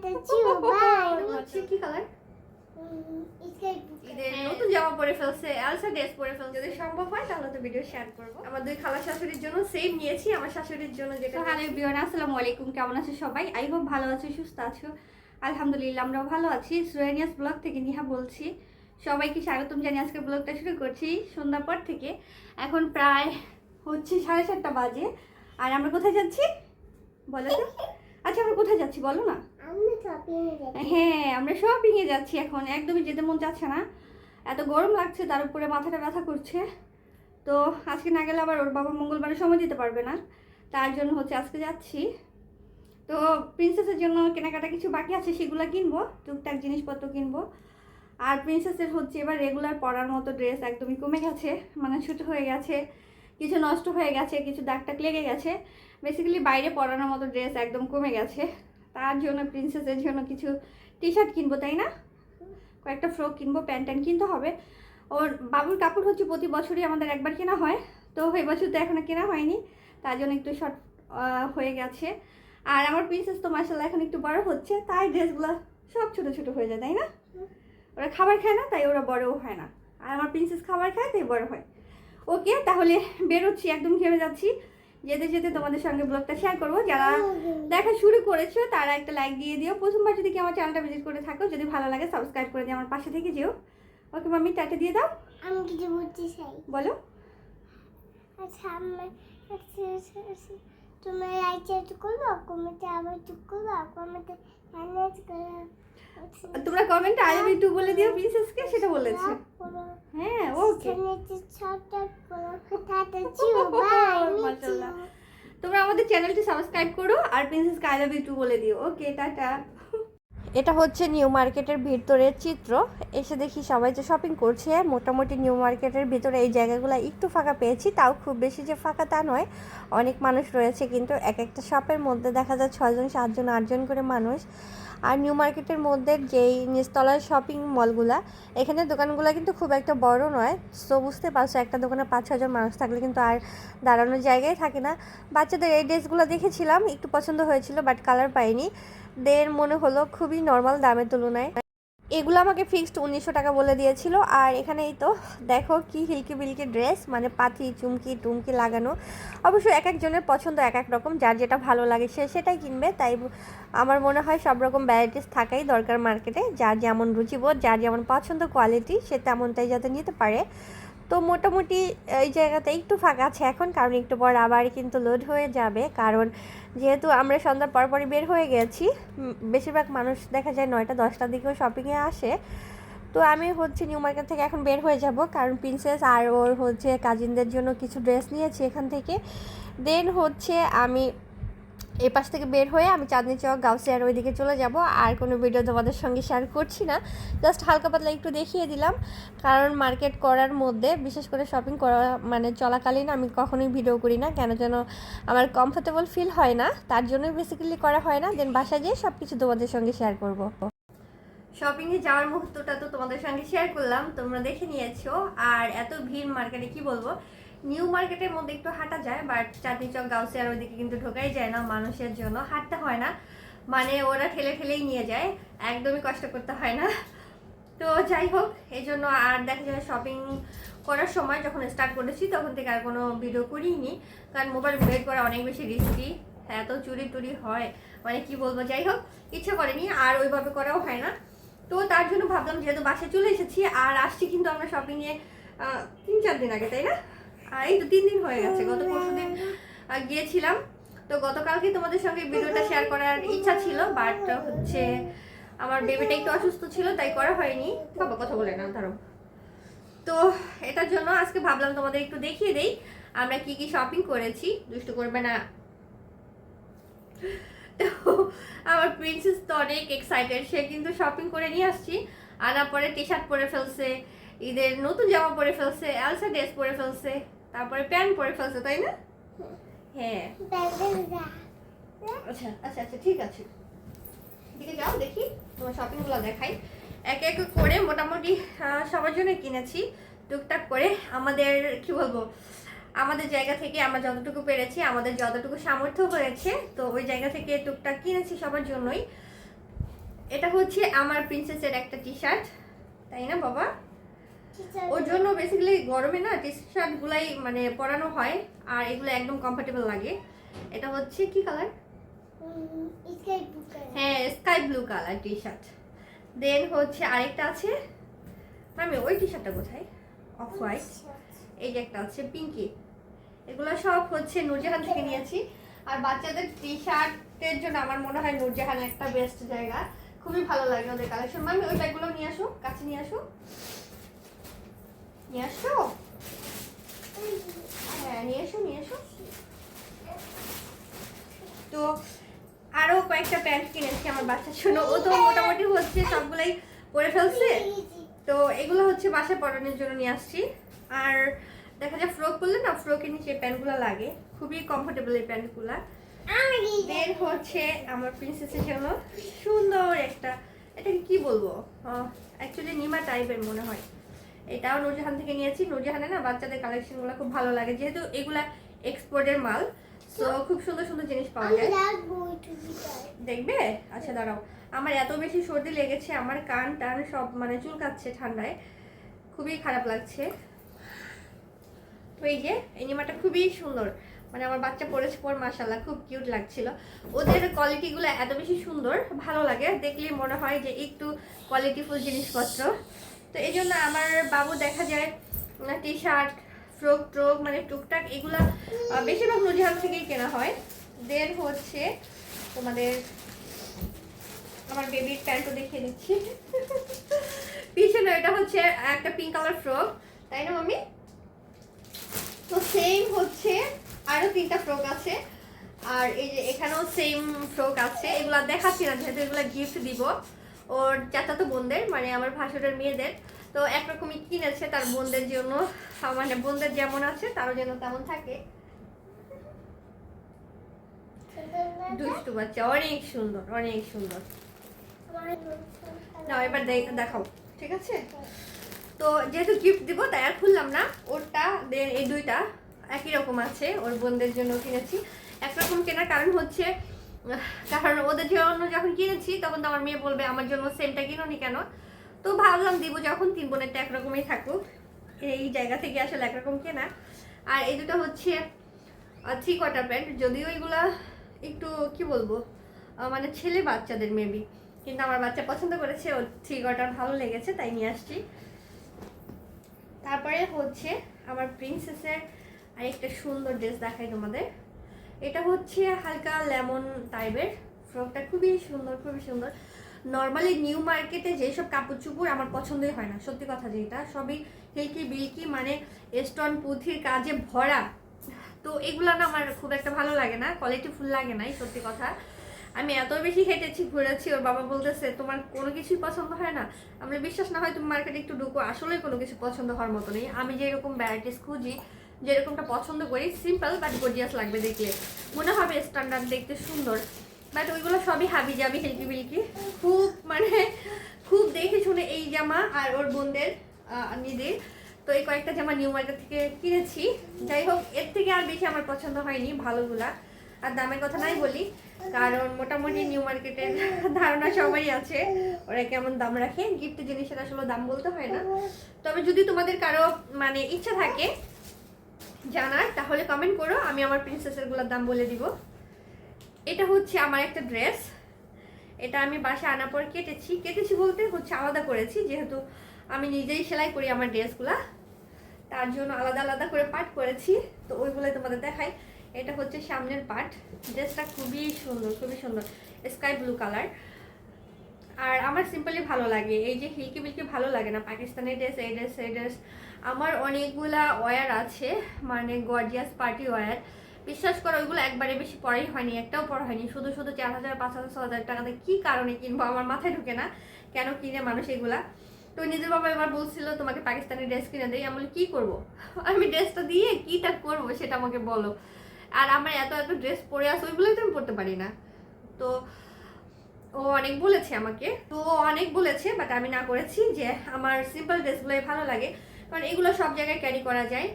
কি কালার? ঈদের নতুন জামা পরে ফেলছে, আলসা ড্রেস পরে ফেলছে। যদি সম্ভব হয় তাহলে তো ভিডিও শেয়ার করব। আমার দুই খালা শাশুড়ির জন্য সেম নিয়েছি, আমার শাশুড়ির জন্য যেটা। হ্যালো এভরিওয়ান, আসসালামু আলাইকুম। কেমন আছো সবাই? আই হোপ ভালো আছো, সুস্থ আছো। আলহামদুলিল্লাহ আমরাও ভালো আছি। সুরানিয়াস ব্লগ থেকে নিহা বলছি। সবাইকে স্বাগতম জানিয়ে আজকে ব্লগটা শুরু করছি সন্ধ্যার পর থেকে। এখন প্রায় হচ্ছে 7:30 বাজে। আর আমরা কোথায় যাচ্ছি বলো তো? আচ্ছা আমরা কোথায় যাচ্ছি বলো না? হ্যাঁ আমরা শপিংয়ে যাচ্ছি। এখন একদমই যেতে মন যাচ্ছে না, এত গরম লাগছে, তার উপরে মাথাটা ব্যথা করছে। তো আজকে না গেলে আবার ওর বাবা মঙ্গলবারে সময় দিতে পারবে না, তার জন্য হচ্ছে আজকে যাচ্ছি। তো প্রিন্সেসের জন্য কেনাকাটা কিছু বাকি আছে, সেগুলো কিনবো, টুকটাক জিনিসপত্র কিনবো। আর প্রিন্সেসের হচ্ছে এবার রেগুলার পরার মতো ড্রেস একদমই কমে গেছে, মানে ছোটো হয়ে গেছে, কিছু নষ্ট হয়ে গেছে, কিছু দাগটাক লেগে গেছে। বেসিক্যালি বাইরে পরানোর মতো ড্রেস একদম কমে গেছে। তার জন্য প্রিন্সেসের জন্য কিছু টি শার্ট কিনবো, তাই না? কয়েকটা ফ্রক কিনবো, প্যান্ট ট্যান্ট কিনতে হবে। ওর বাবুর কাপড় হচ্ছে প্রতি বছরই আমাদের একবার কেনা হয়, তো এবছর তো এখনো কেনা হয়নি, তার জন্য একটু শর্ট হয়ে গেছে। আর আমার প্রিন্সেস তো মাশাআল্লাহ এখন একটু বড় হচ্ছে, তাই ড্রেসগুলো সব ছোটো ছোটো হয়ে যায়, তাই না? ওরা খাবার খায় না, তাই ওরা বড়ও হয় না। আর আমার প্রিন্সেস খাবার খায়, তাই বড় হয়। ওকে, তাহলে বেরোচ্ছি, একদম ঘেমে যাচ্ছি। যেতে যেতে তোমাদের সঙ্গে ব্লগটা শেয়ার করবো। যারা দেখা শুরু করেছো তারা একটা লাইক দিয়ে দিও। প্রথমবার যদি কি আমার চ্যানেলটা ভিজিট করে থাকো, যদি ভালো লাগে সাবস্ক্রাইব করে দিয়ে আমার পাশে থেকে যেও। ওকে মাম্মি, টাটা দিয়ে দাও। আমি কিছু বলতে চাই। বলো। আচ্ছা তুমি লাইক করো, কমেন্টে আবার চুপ করো, কমেন্টে চ্যানেল তোমরা কমেন্টে আই লাভ ইউ টু বলে দিও প্রিন্সেসকে, সেটা বলেছে। হ্যাঁ ওকে, মাশাআল্লাহ। তোমরা আমাদের চ্যানেলটি সাবস্ক্রাইব করো আর প্রিন্সেসকে আই লাভ ইউ টু বলে দিও। ওকে টাটা। এটা হচ্ছে নিউ মার্কেটের ভিতরের চিত্র। এসে দেখি সবাই যে শপিং করছে। মোটামুটি নিউ মার্কেটের ভিতরে এই জায়গাগুলো একটু ফাঁকা পেয়েছি, তাও খুব বেশি যে ফাঁকা তা নয়, অনেক মানুষ রয়েছে। কিন্তু এক একটা শপের মধ্যে দেখা যায় 6জন 7জন 8জন করে মানুষ। আর নিউ মার্কেটের মধ্যে যেই নিচতলার শপিং মলগুলা, এখানে দোকানগুলো কিন্তু খুব একটা বড় নয়। সো বুঝতে পারছো, একটা দোকানে 5-6জন মানুষ থাকলে কিন্তু আর দাঁড়ানোর জায়গায় থাকে না। বাচ্চাদের এই ড্রেসগুলো দেখেছিলাম, একটু পছন্দ হয়েছিল, বাট কালার পাইনি। মনে হলো খুবই নর্মাল দামের তুলনায়। এগুলো আমাকে ফিক্সড 1900 টাকা বলে দিয়েছিল। আর এখানেই তো দেখো কি হিলকি বিলকি ড্রেস, মানে পাতি চুমকি টুমকি লাগানো। অবশ্য এক একজনের পছন্দ এক এক রকম, যার যেটা ভালো লাগে সে সেটাই কিনবে। তাই আমার মনে হয় সব রকম ভ্যারাইটিস থাকাই দরকার মার্কেটে। যার যেমন রুচিবোধ, যার যেমন পছন্দ কোয়ালিটি, সে তেমনটাই যাতে নিতে পারে। তো মোটামুটি এই জায়গাতে একটু ফাঁকা আছে এখন, কারণ একটু পর আবার কিন্তু লোড হয়ে যাবে। কারণ যেহেতু আমরা সন্ধ্যার পরপরই বের হয়ে গেছি, বেশিরভাগ মানুষ দেখা যায় 9টা-10টার দিকেও শপিংয়ে আসে। তো আমি হচ্ছে নিউ মার্কেট থেকে এখন বের হয়ে যাব, কারণ প্রিন্সেস আর ওর হচ্ছে কাজিনদের জন্য কিছু ড্রেস নিয়েছি এখান থেকে। দেন হচ্ছে আমি এই পাশ থেকে বের হয়ে আমি চাঁদনি চক গাউসিয়ার ওইদিকে চলে যাব। আর কোনো ভিডিও তোমাদের সঙ্গে শেয়ার করছি না, জাস্ট হালকা পাতলা একটু দেখিয়ে দিলাম। কারণ মার্কেট করার মধ্যে, বিশেষ করে শপিং করা মানে চলাকালীন আমি কখনোই ভিডিও করি না, কেন যেন আমার কমফোর্টেবল ফিল হয় না, তার জন্যই বেসিক্যালি করা হয় না। দেন বাসায় যেয়ে সব কিছু তোমাদের সঙ্গে শেয়ার করব। শপিংয়ে যাওয়ার মুহূর্তটা তো তোমাদের সঙ্গে শেয়ার করলাম, তোমরা দেখে নিয়েছো। আর এত ভিড় মার্কেটে কি বলবো। নিউ মার্কেটের মধ্যে একটু হাঁটা যায়, বাট চাঁদনি চক গাউসিয়ার ওইদিকে কিন্তু ঢোকাই যায় না, মানুষের জন্য হাঁটতে হয় না, মানে ওরা ঠেলে ঠেলেই নিয়ে যায়, একদমই কষ্ট করতে হয় না। তো যাই হোক, এই জন্য আর দেখা যায় শপিং করার সময় যখন স্টার্ট করেছি তখন থেকে আর কোনো ভিডিও করিনি, কারণ মোবাইল বের করা অনেক বেশি রিস্কি, এত চুরি টুরি হয়, মানে কি বলবো। যাই হোক, ইচ্ছে করেনি আর ওইভাবে করাও হয় না। তো তার জন্য ভাবলাম যেহেতু বাসায় চলে এসেছি, আর আসছি কিন্তু আমরা শপিংয়ে 3-4 দিন আগে, তাই না? আর এই তো 3 দিন হয়ে গেছে, গত পরশুদিন গিয়েছিলাম। তো গতকালকে তোমাদের সঙ্গে ভিডিওটা শেয়ার করার ইচ্ছা ছিল, বাট হচ্ছে আমার বেবিটা একটু অসুস্থ ছিল, তাই করা হয়নি। বাবা কথা বলে না ধরো। তো এটার জন্য আজকে ভাবলাম তোমাদের একটু দেখিয়ে দেই আমরা কি কি শপিং করেছি, দুষ্টু করবে না। তো আমার প্রিন্সেস তো অনেক এক্সাইটেড, সে কিন্তু শপিং করে নিয়ে আসছি। আনার পরে টি শার্ট পরে ফেলছে, ঈদের নতুন জামা পরে ফেলছে, আলসা ড্রেস পরে ফেলছে, তারপরে প্যান্ট পরে ফেলছে, তাই না? হ্যাঁ আচ্ছা আচ্ছা আচ্ছা ঠিক আছে, দিকে যাও দেখি তোমার শপিংগুলো দেখাই এক এক করে। মোটামুটি সবার জন্য কিনেছি টুকটাক করে, আমাদের কি বলবো, আমাদের জায়গা থেকে আমরা যতটুকু পেরেছি, আমাদের যতটুকু সামর্থ্য হয়েছে, তো ওই জায়গা থেকে টুকটাক কিনেছি সবার জন্যই। এটা হচ্ছে আমার প্রিন্সেসের একটা টি শার্ট, তাই না বাবা? ওর জন্য বেসিক্যালি গরমে না টি শার্ট গুলাই মানে পরানো হয়, আর এগুলো একদম কমফোর্টেবল লাগে। এটা হচ্ছে কি কালার? হ্যাঁ, sky blue colour T shirt. Then হচ্ছে আরেকটা আছে, আমি ওই টি শার্টটা কোথায়, অফ হোয়াইট। এই যে একটা আছে পিঙ্কি। এগুলো সব হচ্ছে নূরজাহান থেকে নিয়েছি। আর বাচ্চাদের টি শার্টের জন্য আমার মনে হয় নূরজাহান একটা বেস্ট জায়গা, খুবই ভালো লাগে ওদের কালেকশন। আমি ওই ব্যাগগুলো নিয়ে আসো, কাছে নিয়ে আসো, নিয়ে আসো। হ্যাঁ নিয়ে এসো, নিয়ে এসো। তো আরো কয়েকটা প্যান্ট কিনেছি আমার বাচ্চার জন্য, ও তো মোটামুটি হচ্ছে সবগুলাই পরে ফেলছে। তো এগুলো হচ্ছে বাসায় পরানোর জন্য নিয়ে আসছি। আর দেখা যায় ফ্রক করলে না, ফ্রকের নিচে প্যান্টগুলো লাগে, খুবই কমফোর্টেবল এই প্যান্টগুলো। দেন হচ্ছে আমার প্রিন্সেসের জন্য সুন্দর একটা, এটাকে কি বলবো, অ্যাকচুয়ালি নিমা টাইপের মনে হয়। এটাও নূরজাহান থেকে নিয়েছি। নূরজাহানে না বাচ্চাদের কালেকশনগুলো খুব ভালো লাগে, যেহেতু এগুলা এক্সপোর্টের মাল, তো খুব সুন্দর সুন্দর জিনিস পাওয়া যায়। দেখবে? আচ্ছা দাঁড়াও, আমার এত বেশি সর্দি লেগেছে, আমার কান টান সব মানে চুলকাচ্ছে ঠান্ডায়, খুবই খারাপ লাগছে। তো এই যে এই নিমাটা খুবই সুন্দর, মানে আমার বাচ্চা পরেছে পর মাশাআল্লাহ খুব কিউট লাগছিল। ওদের কোয়ালিটিগুলো এত বেশি সুন্দর, ভালো লাগে দেখলেই মনে হয় যে একটু কোয়ালিটিফুল জিনিসপত্র। তো এই জন্য আমার বাবু দেখা যায় টি শার্ট, ফ্রক ট্রক মানে টুকটাক এগুলা বেশিরভাগ নূরজাহান থেকেই কেনা হয়। দেন হচ্ছে তোমাদের আমার বেবির প্যান্টও দেখিয়ে দিচ্ছি। পিছনে এটা হচ্ছে একটা পিঙ্ক কালার ফ্রক, তাই না মাম্মি? তো সেম হচ্ছে আরো 3টা ফ্রক আছে, আর এই যে এখানেও সেম ফ্রক আছে। এগুলা দেখাচ্ছি না যেহেতু এগুলা গিফট দিব ওর চাচাতো বোনদের, মানে আমার ভাসুরের মেয়েদের। তো একরকমই কিনেছে তার বোনদের জন্য, মানে বোনদের যেমন আছে তারও যেন তেমন থাকে। দুষ্টু বাচ্চা, অনেক সুন্দর, অনেক সুন্দর। নাও এবার দেখাও, ঠিক আছে? তো যেহেতু গিফট দিব তাই আর খুললাম না ওরটা। দেন এই দুইটা একই রকম আছে, ওর বোনদের জন্য কিনেছি। একরকম কেনার কারণ হচ্ছে, কারণ ওদের জন্য যখন কিনেছি তখন তো আমার মেয়ে বলবে আমার জন্য সেমটা কিনোনি কেন। তো ভাবলাম দিব যখন, 3 বোনেরটা একরকমই থাকুক, এই জায়গা থেকে আসলে একরকম কেনা। আর এই দুটো হচ্ছে 3/4 প্যান্ট, যদিও এগুলা একটু কি বলবো মানে ছেলে বাচ্চাদের মেবি, কিন্তু আমার বাচ্চা পছন্দ করেছে, ওর 3/4 ভালো লেগেছে তাই নিয়ে আসছি। তারপরে হচ্ছে আমার প্রিন্সেসের আরেকটা সুন্দর ড্রেস দেখাই তোমাদের। এটা হচ্ছে হালকা লেমন টাইপের ফ্রকটা, খুবই সুন্দর, খুবই সুন্দর। নর্মালি নিউ মার্কেটে যেসব কাপড় চুপড় আমার পছন্দই হয় না, সত্যি কথা যেটা, সবই হিলকি বিলকি মানে স্টোন পুঁথির কাজে ভরা। তো এগুলো না আমার খুব একটা ভালো লাগে না, কোয়ালিটি ফুল লাগে না, সত্যি কথা। আমি এত বেশি হেঁটেছি ঘুরেছি, ওর বাবা বলতেছে তোমার কোনো কিছুই পছন্দ হয় না। আমি বিশ্বাস না হয় তুমি মার্কেটে একটু ঢুকো, আসলে কোনো কিছু পছন্দ হওয়ার মতো নেই। আমি যেরকম ভ্যারাইটিস খুঁজি, যেরকমটা পছন্দ করি, সিম্পল বাট গর্জিয়াস লাগবে দেখলে, মনে হবে স্ট্যান্ডার্ড, দেখতে সুন্দর, বাট ওইগুলো সবই হাবি জাবি হিলকি বিলকি, খুব মানে খুব দেখে শুনে এই জামা আর ওর বোনদের নিজের। তো এই কয়েকটা জামা নিউ মার্কেট থেকে কিনেছি। যাই হোক, এর থেকে আর বেশি আমার পছন্দ হয়নি ভালোগুলা। আর দামের কথা নাই বলি, কারণ মোটামুটি নিউ মার্কেটের ধারণা সবাই আছে ওরা কেমন দাম রাখে। গিফট জিনিসের আসলে দাম বলতে হয় না। তবে যদি তোমাদের কারো মানে ইচ্ছা থাকে জানার, তাহলে কমেন্ট করো, আমি আমার প্রিন্সেসের গুলোর দাম বলে দিব। এটা হচ্ছে আমার একটা ড্রেস, এটা আমি বাসায় আনার পর কেটেছি বলতে হচ্ছে আলাদা করেছি, যেহেতু আমি নিজেই সেলাই করি আমার ড্রেসগুলা, তার জন্য আলাদা আলাদা করে পার্ট করেছি। তো ওইগুলোই তোমাদের দেখাই। এটা হচ্ছে সামনের পার্ট, ড্রেসটা খুবই সুন্দর, খুবই সুন্দর, স্কাই ব্লু কালার। আর আমার সিম্পলি ভালো লাগে, এই যে হিলকি বিলকি ভালো লাগে না, পাকিস্তানি ড্রেস, এই ড্রেস আমার অনেকগুলা ওয়্যার আছে, মানে গর্জিয়াস পার্টি ওয়্যার। বিশ্বাস করো ওইগুলো একবারে বেশি পড়াই হয়নি, একটাও পড়া হয়নি। শুধু 4,000, 5,000, 6,000 টাকাতে কি কারণে কিনবো আমার মাথায় ঢুকে না, কেন কিনে মানুষ এগুলা। তো নিজের বাবা এবার বলছিল তোমাকে পাকিস্তানি ড্রেস কিনে দেয়, আমি বলি কি করবো, আমি ড্রেসটা দিয়ে কিটা করবো সেটা আমাকে বলো। আর আমার এত এত ড্রেস পরে আসে, ওইগুলোই তো আমি পরতে পারি না। তো ও অনেক বলেছে আমাকে, তো অনেক বলেছে, বাট আমি না করেছি, যে আমার সিম্পল ড্রেসগুলোই ভালো লাগে, কারণ এগুলো সব জায়গায় ক্যারি করা যায়।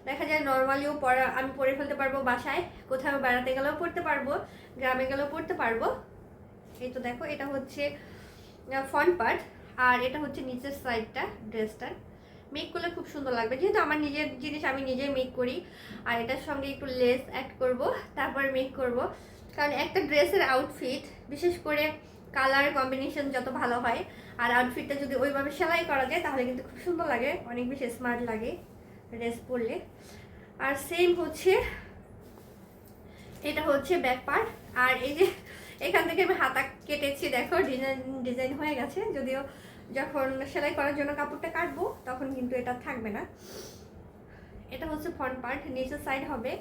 দেখা যায় নর্মালিও পরা আমি পরে ফেলতে পারবো, বাসায় কোথাও বেড়াতে গেলেও পরতে পারবো, গ্রামে গেলেও পরতে পারবো। এই তো দেখো, এটা হচ্ছে ফ্রন্ট পার্ট, আর এটা হচ্ছে নিচের সাইডটা ড্রেসটার। মেক করলে খুব সুন্দর লাগবে, যেহেতু আমার নিজের জিনিস আমি নিজেই মেক করি। আর এটার সঙ্গে একটু লেস অ্যাড করব, তারপরে মেক করব। কারণ একটা ড্রেসের আউটফিট, বিশেষ করে কালার কম্বিনেশন যত ভালো হয়, আর আউটফিটটা যদি ওইভাবে সেলাই করা যায় তাহলে কিন্তু খুব সুন্দর লাগে, অনেক বেশি স্মার্ট লাগে ড্রেস পরলে। আর সেম হচ্ছে এটা হচ্ছে ব্যাক পার্ট। আর এই যে এখান থেকে আমি হাতা কেটেছি, দেখো ডিজাইন ডিজাইন হয়ে গেছে, যদিও যখন সেলাই করার জন্য কাপড়টা কাটবো তখন কিন্তু এটা থাকবে না। এটা হচ্ছে ফ্রন্ট পার্ট, নিচের সাইড হবে।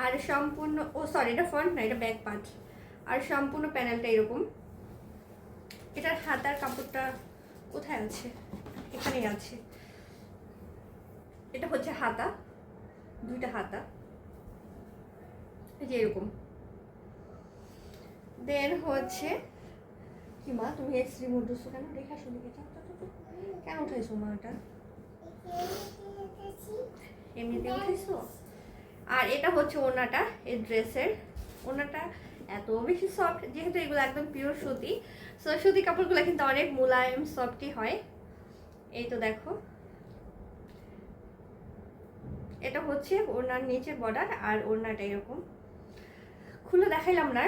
আর সম্পূর্ণ, ও সরি এটা ফ্রন্ট না, এটা ব্যাক পার্ট। আর সম্পূর্ণ প্যানেলটা এরকম। এটার হাতার কাপড়টা কোথায় আছে? এখানেই আছে। এটা হচ্ছে হাতা, দুইটা হাতা, এই যে এরকম। দেন হচ্ছে কি মা, তুমি এক্স রিমোট দিচ্ছ কেন? রেখা শুনে কেন উঠাইছো মা? এটা এমনিতে উঠাইছো। আর এটা হচ্ছে ওড়নাটা, এই ড্রেসের ওড়নাটা এত বেশি সফট, যেহেতু এগুলো একদম পিওর সুতি। সো সুতি কাপড়গুলো কিন্তু অনেক মোলায়েম সফটই হয়। এই তো দেখো, এটা হচ্ছে ওড়নার নিচের বর্ডার, আর ওড়নাটা এরকম। খুলে দেখাইলাম না,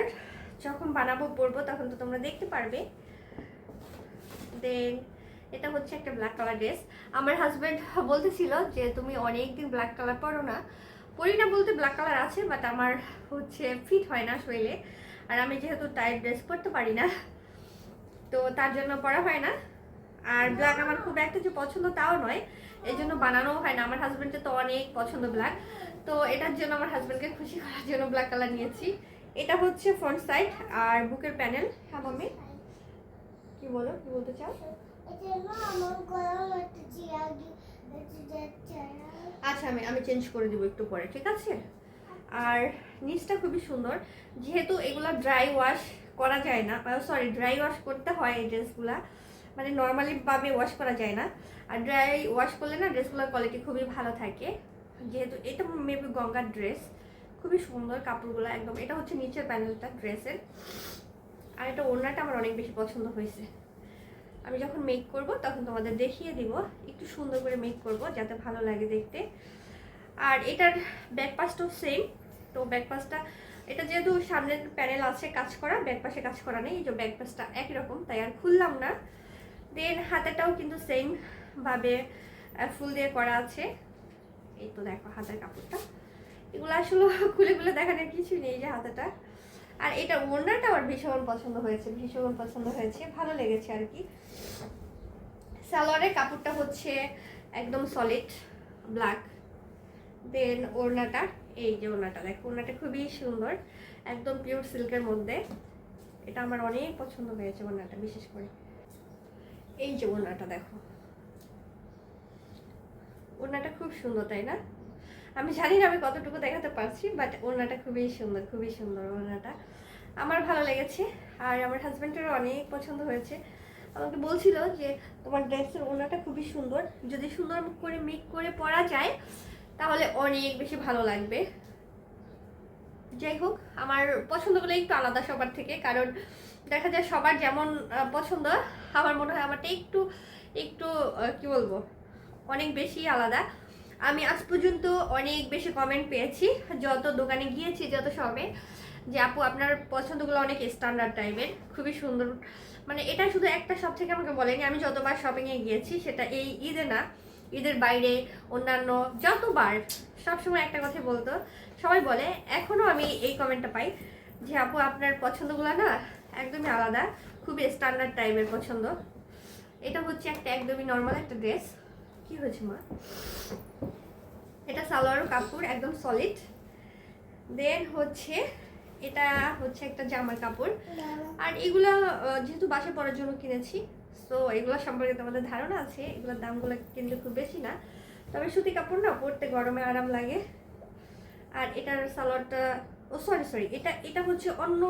যখন বানাবো পরবো তখন তো তোমরা দেখতে পারবে। দেন এটা হচ্ছে একটা ব্ল্যাক কালার ড্রেস। আমার হাজব্যান্ড বলতেছিল যে তুমি অনেকদিন ব্ল্যাক কালার পরো না। পরি না বলতে ব্ল্যাক কালার আছে, বাট আমার হচ্ছে ফিট হয় না শরীরে। আর আমি যেহেতু টাইট ড্রেস পরতে পারি না, তো তার জন্য পরা হয় না। আর ব্ল্যাক আমার খুব একটা যে পছন্দ তাও নয়, এই জন্য বানানোও হয় না। আমার হাজব্যান্ডের তো অনেক পছন্দ ব্ল্যাক, তো এটার জন্য আমার হাজব্যান্ডকে খুশি করার জন্য ব্ল্যাক কালার নিয়েছি। এটা হচ্ছে ফ্রন্ট সাইড আর বুকের প্যানেল। হ্যাঁ মাম্মি, কি বলো, কি বলতে চাও? আচ্ছা, আমি চেঞ্জ করে দিব একটু পরে, ঠিক আছে। আর নিচটা খুবই সুন্দর, যেহেতু এগুলো ড্রাই ওয়াশ করা যায় না, সরি ড্রাই ওয়াশ করতে হয় এই ড্রেসগুলা, মানে নর্মালি ভাবে ওয়াশ করা যায় না। আর ড্রাই ওয়াশ করলে না ড্রেসগুলোর কোয়ালিটি খুবই ভালো থাকে। যেহেতু এটা মেবি গঙ্গার ড্রেস, খুবই সুন্দর কাপড়গুলো একদম। এটা হচ্ছে নিচের প্যানেলটা ড্রেসের। আর এটা ওড়নাটা আমার অনেক বেশি পছন্দ হয়েছে। আমি যখন মেক করব তখন তোমাদের দেখিয়ে দিব, একটু সুন্দর করে মেক করব যাতে ভালো লাগে দেখতে। আর এটার ব্যাক পাশটাও সেম। তো ব্যাক পাশটা, এটা যেহেতু সামনের প্যানেল আছে কাজ করা, ব্যাক পাশে কাজ করা নেই, এই যে ব্যাক পাশটা একই রকম, তাই আর খুললাম না। দেন হাতাটাও কিন্তু সেম ভাবে ফুল দিয়ে করা আছে। এই তো দেখো হাতের কাপড়টা, এগুলো আসলে খুলে খুলে দেখানোর কিছুই নেই, যে হাতাটা। আর এটা ওড়নাটা আমার ভীষণ পছন্দ হয়েছে, ভীষণ পছন্দ হয়েছে, ভালো লেগেছে আর কি। সালোয়ারের কাপড়টা হচ্ছে একদম সলিড ব্ল্যাক। দেন ওড়নাটা, এই যে ওড়নাটা দেখো, ওড়নাটা খুবই সুন্দর, একদম পিওর সিল্কের মধ্যে। এটা আমার অনেক পছন্দ হয়েছে ওড়নাটা, বিশেষ করে এই যে ওড়নাটা দেখো, ওড়নাটা খুব সুন্দর, তাই না? আমি জানি না আমি কতটুকু দেখাতে পারছি, বাট ওড়নাটা খুবই সুন্দর, খুবই সুন্দর ওড়নাটা, আমার ভালো লেগেছে। আর আমার হাজব্যান্ডেরও অনেক পছন্দ হয়েছে, আমাকে বলছিল যে তোমার ড্রেসের ওড়নাটা খুবই সুন্দর, যদি সুন্দর করে মেক করে পরা যায় তাহলে অনেক বেশি ভালো লাগবে। যাই হোক, আমার পছন্দগুলো একটু আলাদা সবার থেকে, কারণ দেখা যায় সবার যেমন পছন্দ, আমার মনে হয় আমারটা একটু একটু কি বলবো, অনেক বেশি আলাদা। আমি আজ পর্যন্ত অনেক বেশি কমেন্ট পেয়েছি, যত দোকানে গিয়েছি, যত শপে, যে আপু আপনার পছন্দগুলো অনেক স্ট্যান্ডার্ড টাইপের, খুবই সুন্দর। মানে এটা শুধু একটা শপ থেকে আমাকে বলেনি, আমি যতবার শপিংয়ে গিয়েছি, সেটা এই ঈদে না, ঈদের বাইরে অন্যান্য যতবার, সবসময় একটা কথা বলতো, সবাই বলে, এখনও আমি এই কমেন্টটা পাই যে আপু আপনার পছন্দগুলো না একদমই আলাদা, খুবই স্ট্যান্ডার্ড টাইপের পছন্দ। এটা হচ্ছে একটা একদমই নর্মাল একটা ড্রেস। কি হয়েছে মা? এটা সালোয়ার কাপড় একদম সলিড। দেন হচ্ছে এটা হচ্ছে একটা জামার কাপড়। আর এগুলো যেহেতু বাসায় পরার জন্য কিনেছি, তো এগুলো সম্পর্কে তোমাদের ধারণা আছে, এগুলোর দামগুলো কিন্তু খুব বেশি না, তবে সুতি কাপড় না, পরতে গরমে আরাম লাগে। আর এটার সালোয়ারটা, ও সরি এটা হচ্ছে অন্য,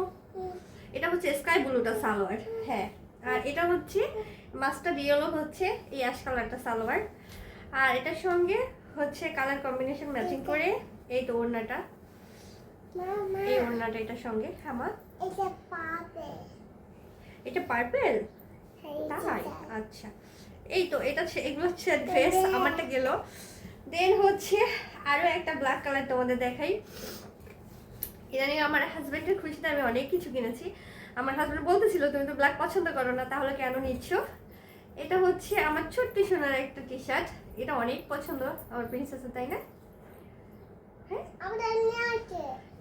এটা হচ্ছে স্কাই ব্লুটা সালোয়ার, হ্যাঁ। আর এটা হচ্ছে মাস্টার্ড ইয়েলো, হচ্ছে এই অ্যাশ কালারটা সালোয়ার। আর এটার সঙ্গে হচ্ছে কালার কম্বিনেশন ম্যাচিং করে এই তো ওড়নাটা, এই ওড়নাটা এটার সঙ্গে। হ্যাঁ মা, এটা পার্পেল, তাই আচ্ছা, এই তো এটা এগুলো হচ্ছে ড্রেস, আমারটা গেল। দেন হচ্ছে আরো একটা ব্ল্যাক কালার তোমাদের দেখাই। ইদানিং আমার হাজবেন্ডের খুশিতে আমি অনেক কিছু কিনেছি। আমার হাজবেন্ড বলতেছিল তুমি তো ব্ল্যাক পছন্দ করো না, তাহলে কেন নিচ্ছ? এটা হচ্ছে আমার ছোট্ট সোনার একটা টি শার্ট, এটা অনেক পছন্দ আমার প্রিন্সেসের, তাই না? হ্যাঁ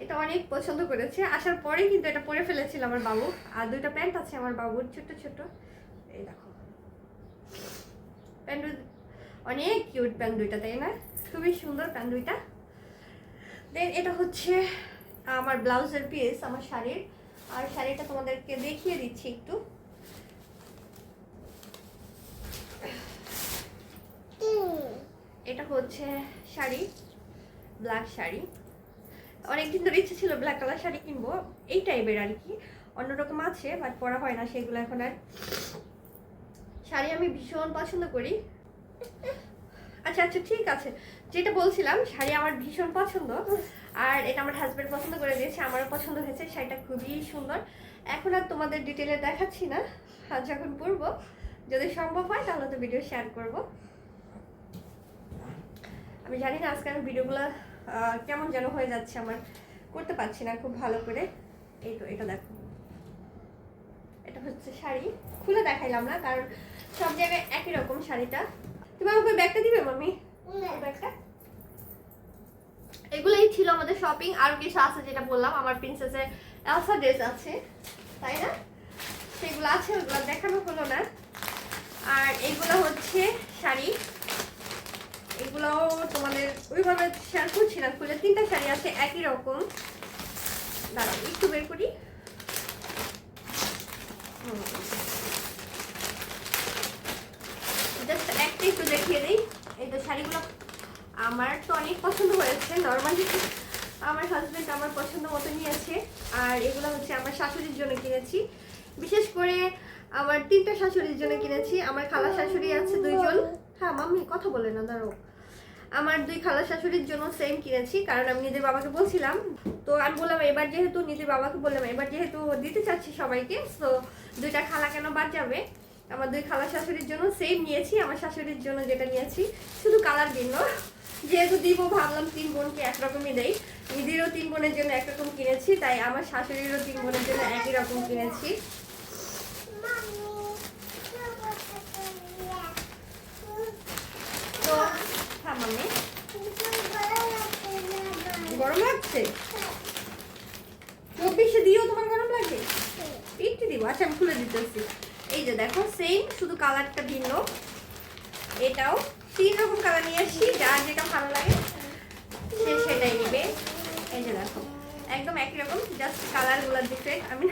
এটা অনেক পছন্দ করেছে, আসার পরে কিন্তু এটা পরে ফেলেছিল আমার বাবু। আর দুইটা প্যান্ট আছে আমার বাবুর ছোট্ট ছোট্ট, এই দেখো প্যান্ট, অনেক কিউট প্যান্ট দুইটা, তাই না? খুবই সুন্দর প্যান্ট দুইটা। দেন এটা হচ্ছে আমার ব্লাউজের পিস আমার শাড়ির, আর শাড়িটা তোমাদেরকে দেখিয়ে দিচ্ছি একটু। এটা হচ্ছে শাড়ি, ব্ল্যাক শাড়ি। অনেকদিন ধরে ইচ্ছে ছিল ব্ল্যাক কালার শাড়ি কিনবো, এই টাইপের আর কি, অন্যরকম আছে বাট পরা হয় না সেগুলো এখন আর। শাড়ি আমি ভীষণ পছন্দ করি। আচ্ছা আচ্ছা ঠিক আছে, যেটা বলছিলাম শাড়ি আমার ভীষণ পছন্দ, আর এটা আমার হাজবেন্ড পছন্দ করে দিয়েছে, আমারও পছন্দ হয়েছে। শাড়িটা খুবই সুন্দর। এখন আর তোমাদের ডিটেলে দেখাচ্ছি না, আর যখন পরবো যদি সম্ভব হয় তাহলে তো ভিডিও শেয়ার করব। আমি জানি না আজকে আমি ভিডিওগুলো কেমন যেন হয়ে যাচ্ছে আমার, করতে পারছি না খুব ভালো করে। এই তো এটা দেখো, এটা হচ্ছে শাড়ি, খুলে দেখাইলাম না কারণ সব জায়গায় একই রকম শাড়িটা। তুমি আমাকে ব্যাগটা দিবে মামি? ব্যাগটা, এগুলোই ছিল আমাদের শপিং। আর কিছু আছে যেটা বললাম, আমার প্রিন্সেসের এলসা ড্রেস আছে, তাই না? সেগুলো আছে, ওগুলো দেখানো হলো না। আর এগুলো হচ্ছে শাড়ি, এগুলোও তোমাদের ওইভাবে শেয়ার করছি না, খুলে তিনটা শাড়ি আছে একই রকম। দাঁড়াও একটু বের করি। জাস্ট একটা একটু দেখিয়ে দিই। এই তো শাড়িগুলো আমার তো অনেক পছন্দ হয়েছে, নর্মালি আমার হাজবেন্ড আমার পছন্দ মতো নিয়েছে। আর এগুলো হচ্ছে আমার শাশুড়ির জন্য কিনেছি, বিশেষ করে আমার তিনটা শাশুড়ির জন্য কিনেছি। আমার খালা শাশুড়ি আছে দুইজন। হ্যাঁ মাম্মি কথা বলে না, দাঁড়াও। আমার দুই খালা শাশুড়ির জন্য সেম কিনেছি, কারণ আমি নিজের বাবাকে বলছিলাম, তো আমি বললাম এবার যেহেতু নিজের বাবাকে বললাম এবার যেহেতু দিতে চাচ্ছি সবাইকে, তো দুইটা খালা কেন বাদ যাবে। আমার দুই খালা শাশুড়ির জন্য সেম নিয়েছি, আমার শাশুড়ির জন্য যেটা নিয়েছি শুধু কালার ভিন্ন। যেহেতু দিব ভাবলাম তিন বোনকে একরকমই দেই, নিজেরও তিন বোনের জন্য একরকম কিনেছি, তাই আমার শাশুড়িরও তিন বোনের জন্য একই রকম কিনেছি। তো হ্যাঁ মাম্মি, গরম লাগছে? 24-এ দিও তোমার গরম লাগে? একটু দিব, আচ্ছা আমি খুলে দিতেছি। এই যে দেখো সেম, শুধু কালারটা ভিন্ন। এটাও তিন রকম কালার নিয়ে আসি, যার যেটা ভালো লাগে সে সেটাই নিবে। এই যে দেখো একদম একই রকম, জাস্ট কালারগুলো ডিফারেন্ট। আমি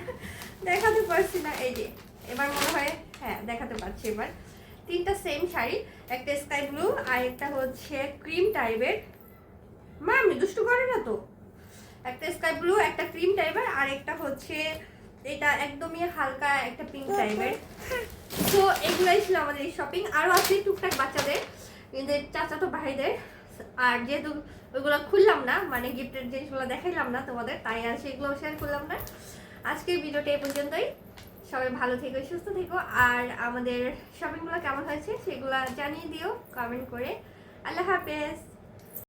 দেখাতে পারছি না, এই যে এবার মনে হয় হ্যাঁ দেখাতে পারছি। এবার তিনটা সেম শাড়ি, একটা স্কাই ব্লু আর একটা হচ্ছে ক্রিম টাইপের। মা আমি দুষ্টু করে না তো? একটা স্কাই ব্লু, একটা ক্রিম টাইপের, আর একটা হচ্ছে এটা একদমই হালকা একটা পিঙ্ক টাইপের। তো এগুলাই ছিল আমাদের এই শপিং। আরও আছে টুকটাক বাচ্চাদের, এদের চাচাতো ভাইদের। আর যেহেতু ওইগুলো খুললাম না, মানে গিফটের জিনিসগুলো দেখাইলাম না তোমাদের, তাই আর সেগুলো শেয়ার করলাম না। আজকের ভিডিওটা এই পর্যন্তই। সবাই ভালো থেকো, সুস্থ থেকো, আর আমাদের শপিংগুলো কেমন হয়েছে সেগুলো জানিয়ে দিও কমেন্ট করে। আল্লাহ হাফেজ।